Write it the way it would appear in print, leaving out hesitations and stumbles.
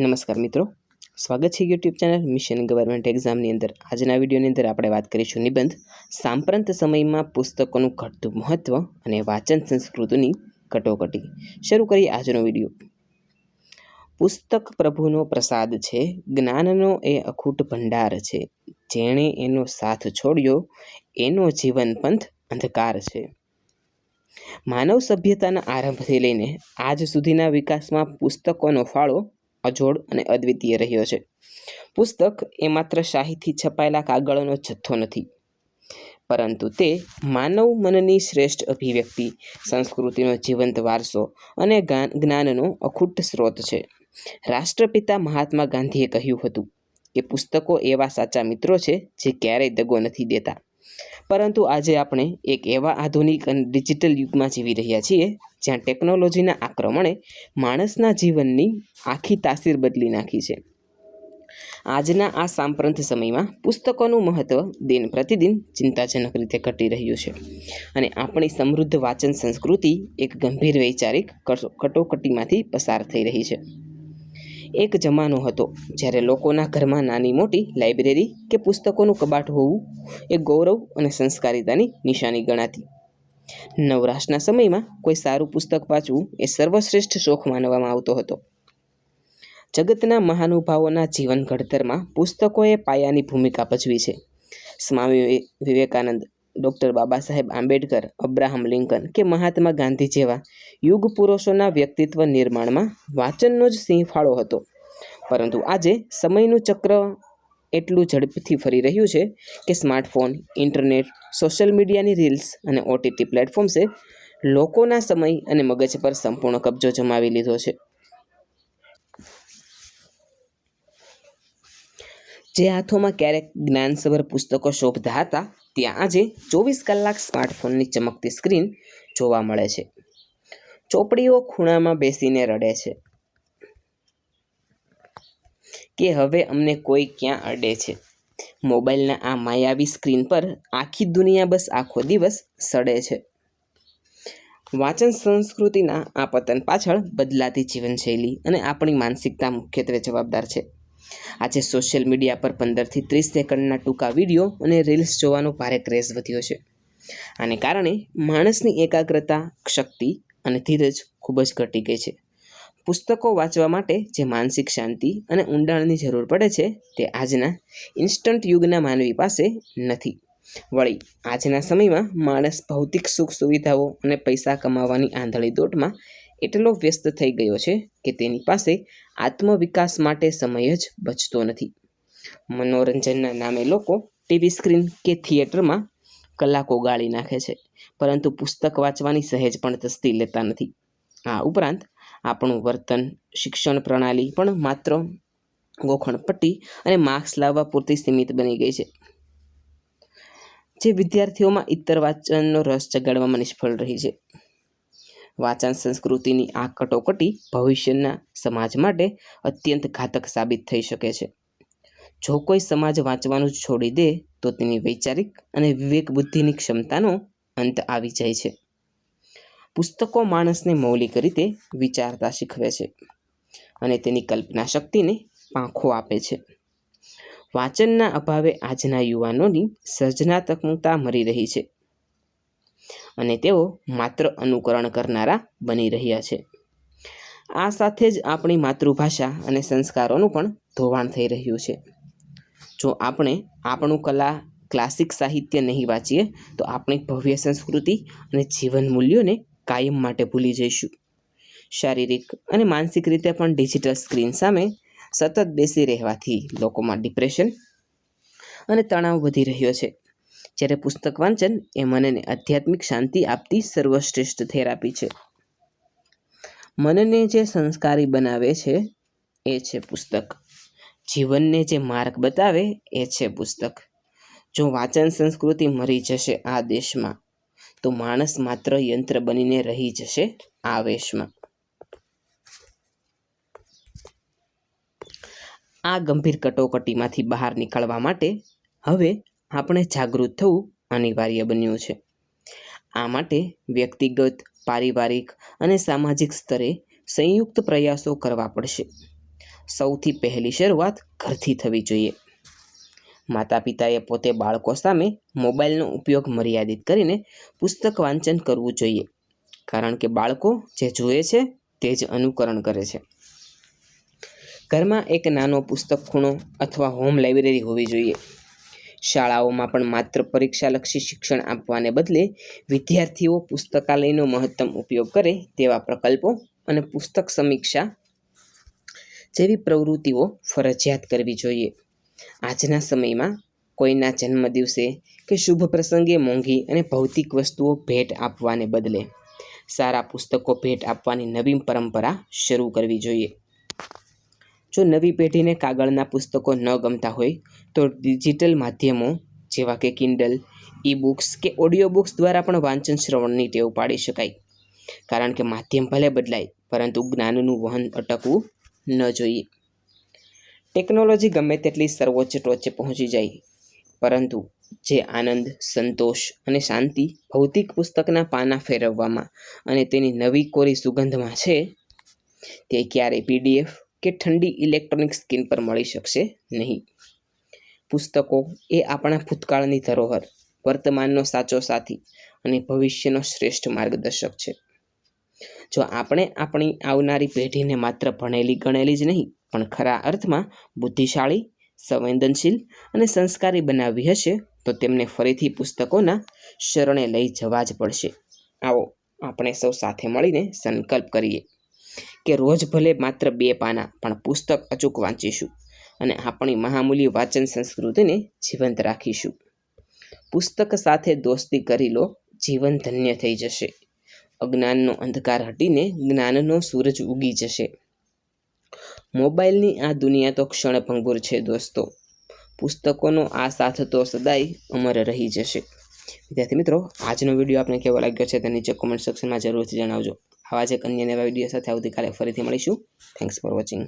નમસ્કાર મિત્રો, સ્વાગત છે યુટ્યુબ ચેનલ મિશન ગવર્મેન્ટ એક્ઝામની અંદર। આજના વિડીયોની અંદર આપણે વાત કરીશું નિબંધ સાંપ્રત સમયમાં પુસ્તકોનું ઘટતું મહત્વ અને વાંચન સંસ્કૃતિની કટોકટી। શરૂ કરીએ આજનો વિડીયો। પુસ્તક પ્રભુનો પ્રસાદ છે, જ્ઞાનનો એ અખૂટ ભંડાર છે। જેણે એનો સાથ છોડ્યો એનો જીવન પંથ અંધકાર છે। માનવ સભ્યતાના આરંભથી લઈને આજ સુધીના વિકાસમાં પુસ્તકોનો ફાળો અજોડ અને અદ્વિતીય રહ્યો છે। પુસ્તક એ માત્ર શાહીથી છપાયેલા કાગળનો જથ્થો નથી, પરંતુ તે માનવ મનની શ્રેષ્ઠ અભિવ્યક્તિ, સંસ્કૃતિનો જીવંત વારસો અને જ્ઞાનનો અખૂટ સ્ત્રોત છે। રાષ્ટ્રપિતા મહાત્મા ગાંધીએ કહ્યું હતું કે પુસ્તકો એવા સાચા મિત્રો છે જે ક્યારેય દગો નથી દેતા। પરંતુ આજે આપણે એક એવા આધુનિક અને ડિજિટલ યુગમાં જીવી રહ્યા છીએ જ્યાં ટેકનોલોજીના આક્રમણે માણસના જીવનની આખી તાસીર બદલી નાખી છે। આજના આ સાંપ્રત સમયમાં પુસ્તકોનું મહત્વ દિન પ્રતિદિન ચિંતાજનક રીતે ઘટી રહ્યું છે અને આપણી સમૃદ્ધ વાંચન સંસ્કૃતિ એક ગંભીર વૈચારિક કટોકટીમાંથી પસાર થઈ રહી છે। એક જમાનો હતો જ્યારે લોકોના ઘરમાં નાની મોટી લાઇબ્રેરી કે પુસ્તકોનું કબાટ હોવું એ ગૌરવ અને સંસ્કારિતાની નિશાની ગણાતી। નવરાશના સમયમાં કોઈ સારું પુસ્તક વાંચવું એ સર્વશ્રેષ્ઠ શોખ માનવામાં આવતો હતો। જગતના મહાનુભાવોના જીવન ઘડતરમાં પુસ્તકોએ પાયાની ભૂમિકા ભજવી છે। Swami Vivekananda, doctor Baba Saheb Ambedkar, Abraham Lincoln કે મહાત્મા ગાંધી જેવા યુગ પુરુષોના વ્યક્તિત્વ નિર્માણમાં વાંચનનો જ સિંહ ફાળો હતો। પરંતુ આજે સમયનું ચક્ર એટલું ઝડપથી ફરી રહ્યું છે કે સ્માર્ટફોન, ઇન્ટરનેટ, સોશિયલ મીડિયાની રીલ્સ અને ઓટીટી પ્લેટફોર્મ્સે લોકોના સમય અને મગજ પર સંપૂર્ણ કબજો જમાવી લીધો છે। જે હાથોમાં ક્યારેક જ્ઞાનસભર પુસ્તકો શોભતા હતા, ત્યાં આજે 24 કલાક સ્માર્ટફોનની ચમકતી સ્ક્રીન જોવા મળે છે। ચોપડીઓ ખૂણામાં બેસીને રડે છે કે હવે અમને કોઈ ક્યાં અડે છે। મોબાઈલના આ માયાવી સ્ક્રીન પર આખી દુનિયા બસ આખો દિવસ સડે છે। વાંચન સંસ્કૃતિના આ પતન પાછળ બદલાતી જીવનશૈલી અને આપણી માનસિકતા મુખ્યત્વે જવાબદાર છે। આજે સોશિયલ મીડિયા પર 15 થી 30 સેકન્ડના ટૂંકા વિડીયો અને રીલ્સ જોવાનો ભારે ક્રેઝ વધ્યો છે। આને કારણે માણસની એકાગ્રતા, શક્તિ અને ધીરજ ખૂબ જ ઘટી ગઈ છે। પુસ્તકો વાંચવા માટે જે માનસિક શાંતિ અને ઊંડાણની જરૂર પડે છે તે આજના ઇન્સ્ટન્ટ યુગના માનવી પાસે નથી। વળી આજના સમયમાં માણસ ભૌતિક સુખ સુવિધાઓ અને પૈસા કમાવાની આંધળી દોટમાં એટલો વ્યસ્ત થઈ ગયો છે કે તેની પાસે આત્મવિકાસ માટે સમય જ બચતો નથી। મનોરંજનના નામે લોકો ટીવી સ્ક્રીન કે થિયેટરમાં કલાકો ગાળી નાખે છે, પરંતુ પુસ્તક વાંચવાની સહેજ પણ તસ્દી લેતા નથી। આ ઉપરાંત આપણું વર્તન, શિક્ષણ પ્રણાલી પણ માત્ર ગોખણપટ્ટી અને માર્ક્સ લાવવા પૂરતી સીમિત બની ગઈ છે, જે વિદ્યાર્થીઓમાં ઇત્તર વાંચનનો રસ જગાડવામાં નિષ્ફળ રહી છે। વાંચન સંસ્કૃતિની આ કટોકટી ભવિષ્યના સમાજ માટે અત્યંત ઘાતક સાબિત થઈ શકે છે। જો કોઈ સમાજ વાંચવાનું છોડી દે તો તેની વૈચારિક અને વિવેક બુદ્ધિની ક્ષમતાનો અંત આવી જાય છે। પુસ્તકો માણસને મૌલિક રીતે વિચારતા શીખવે છે અને તેની કલ્પના શક્તિને પાંખો આપે છે। વાંચનના અભાવે આજના યુવાનોની સર્જનાત્મકતા મરી રહી છે અને તેઓ માત્ર અનુકરણ કરનારા બની રહ્યા છે। આ સાથે જ આપણી માતૃભાષા અને સંસ્કારોનું પણ ધોવાણ થઈ રહ્યું છે। જો આપણે આપણું ક્લાસિક સાહિત્ય નહીં વાંચીએ તો આપણી ભવ્ય સંસ્કૃતિ અને જીવન મૂલ્યોને કાયમ માટે ભૂલી જઈશું। શારીરિક અને માનસિક રીતે પણ ડિજિટલ સ્ક્રીન સામે સતત બેસી રહેવાથી લોકોમાં ડિપ્રેશન અને તણાવ વધી રહ્યો છે, જ્યારે પુસ્તક વાંચન એ મનને આધ્યાત્મિક શાંતિ આપતી સર્વશ્રેષ્ઠ થેરાપી છે। મનને જે સંસ્કારી બનાવે છે એ છે પુસ્તક, જીવનને જે માર્ગ બતાવે એ છે પુસ્તક। જો વાંચન સંસ્કૃતિ મરી જશે આ દેશમાં તો માણસ માત્ર યંત્ર બનીને રહી જશે આ વેશમાં। આ ગંભીર કટોકટીમાંથી બહાર નીકળવા માટે હવે આપણે જાગૃત થવું અનિવાર્ય બન્યું છે। આ માટે વ્યક્તિગત, પારિવારિક અને સામાજિક સ્તરે સંયુક્ત પ્રયાસો કરવા પડશે। સૌથી પહેલી શરૂઆત ઘરથી થવી જોઈએ. માતા પિતાએ પોતે બાળકો સામે મોબાઈલનો ઉપયોગ મર્યાદિત કરીને પુસ્તક વાંચન કરવું જોઈએ, કારણ કે બાળકો જે જુએ છે તે જ અનુકરણ કરે છે. ઘરમાં એક નાનો પુસ્તક ખૂણો અથવા હોમ લાઇબ્રેરી હોવી જોઈએ. શાળાઓમાં પણ માત્ર પરીક્ષાલક્ષી શિક્ષણ આપવાને બદલે વિદ્યાર્થીઓ પુસ્તકાલયનો મહત્તમ ઉપયોગ કરે તેવા પ્રકલ્પો અને પુસ્તક સમીક્ષા જેવી પ્રવૃત્તિઓ ફરજિયાત કરવી જોઈએ. આજના સમયમાં કોઈના જન્મદિવસે કે શુભ પ્રસંગે મોંઘી અને ભૌતિક વસ્તુઓ ભેટ આપવાને બદલે સારા પુસ્તકો ભેટ આપવાની નવી પરંપરા શરૂ કરવી જોઈએ. જો નવી પેઢીને કાગળના પુસ્તકો ન ગમતા હોય તો ડિજિટલ માધ્યમો જેવા કે કિન્ડલ, ઈ-બુક્સ કે ઓડિયો બુક્સ દ્વારા પણ વાંચન શ્રવણની ટેવ પાડી શકાય. કારણ કે માધ્યમ ભલે બદલાય, પરંતુ જ્ઞાનનું વહન અટકવું ન જોઈએ. ટેકનોલોજી ગમે તેટલી સર્વોચ્ચ ટોચે પહોંચી જાય, પરંતુ જે આનંદ, સંતોષ અને શાંતિ ભૌતિક પુસ્તકના પાના ફેરવવામાં અને તેની નવી કોરી સુગંધમાં છે, તે ક્યારેય પીડીએફ કે ઠંડી ઇલેક્ટ્રોનિક સ્ક્રીન પર મળી શકશે નહીં. પુસ્તકો એ આપણા ભૂતકાળની ધરોહર, વર્તમાનનો સાચો સાથી અને ભવિષ્યનો શ્રેષ્ઠ માર્ગદર્શક છે. જો આપણે આપણી આવનારી પેઢીને માત્ર ભણેલી ગણેલી જ નહીં, પણ ખરા અર્થમાં બુદ્ધિશાળી, સંવેદનશીલ અને સંસ્કારી બનાવવી હશે, તો તેમને ફરીથી પુસ્તકોના શરણે લઈ જવા જ પડશે. આવો આપણે સૌ સાથે મળીને સંકલ્પ કરીએ કે રોજ ભલે માત્ર 2 પાના પણ પુસ્તક અચૂક વાંચીશું અને આપણી મહામૂલ્ય વાંચન સંસ્કૃતિને જીવંત રાખીશું. પુસ્તક સાથે દોસ્તી કરી લો, જીવન ધન્ય થઈ જશે. અજ્ઞાનનો અંધકાર હટીને જ્ઞાનનો સૂરજ ઉગી જશે. મોબાઈલની આ દુનિયા તો ક્ષણભંગુર છે દોસ્તો. પુસ્તકોનો આ સાથ તો સદાય અમર રહી જશે. વિદ્યાર્થી મિત્રો, આજનો વિડીયો આપને કેવો લાગ્યો છે તે નીચે કોમેન્ટ સેક્શનમાં જરૂરથી જણાવજો. આવા જ એક અન્ય નવા વિડીયો સાથે આવતીકાલે ફરીથી મળીશું. Thanks for watching.